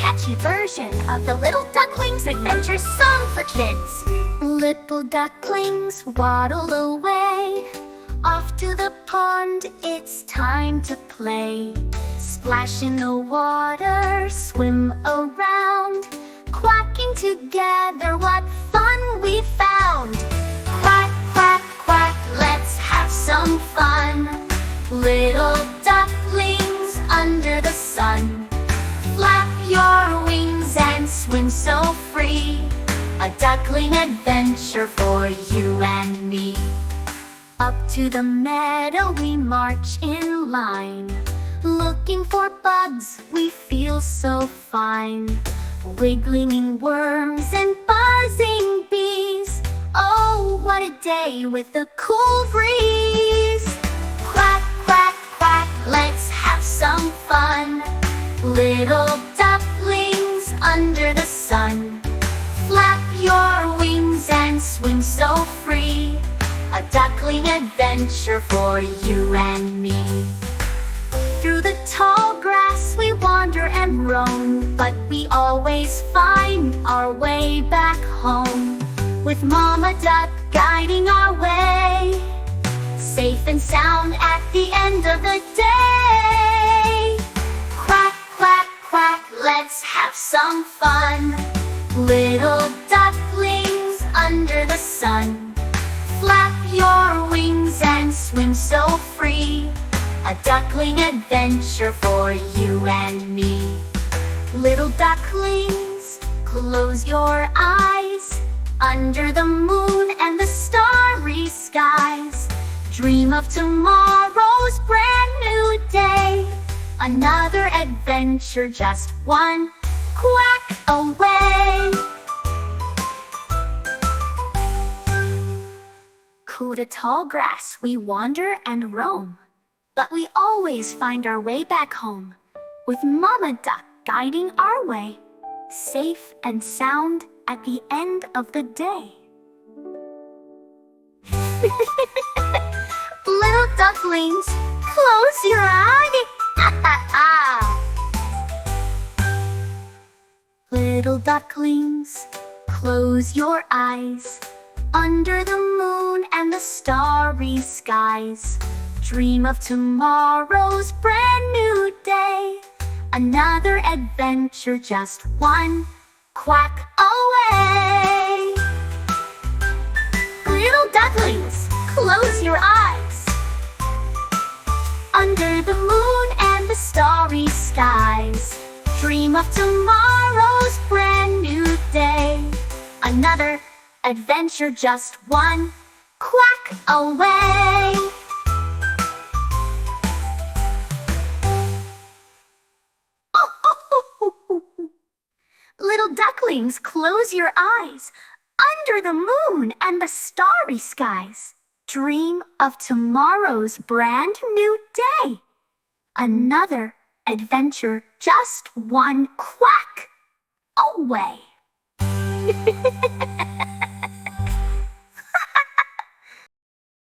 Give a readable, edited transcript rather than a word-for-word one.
catchy version of the Little Ducklings Adventures song for kids. Little ducklings waddle away. Off to the pond, it's time to play. Splash in the water, swim around. Quacking together, what fun we found! Quack, quack, quack, let's have some fun. Little ducklings under the sun. Flap your wings and swim so free. A duckling adventure for you and me. Up to the meadow we march in line. Looking for bugs, we feel so fine. Wiggling worms and buzzing bees. Oh, what a day with a cool breeze. Quack, quack, quack, let's have some fun. Little ducklings under the sun. Flap your wings and swim so free. A duckling adventure for you and me. Through the tall grass we wander and roam, but we always find our way back home. With Mama Duck guiding our way, safe and sound at the end of the day. Quack, quack, quack, let's have some fun. Little ducklings under the sun. Flap your wings and swim so free. A duckling adventure for you and me. Little ducklings, close your eyes. Under the moon and the starry skies, dream of tomorrow's brand new day. Another adventure, just one quack away. Through the tall grass we wander and roam, but we always find our way back home. With Mama Duck guiding our way, safe and sound at the end of the day. Little ducklings, close your eyes. Little ducklings, close your eyes. Under the moon and the starry skies, dream of tomorrow's brand new day. Another adventure, just one quack away. Little ducklings, close your eyes. Under the moon and the starry skies, dream of tomorrow's brand new day. Another adventure, just one quack away. Little ducklings, close your eyes. Under the moon and the starry skies, dream of tomorrow's brand new day. Another adventure, just one quack away.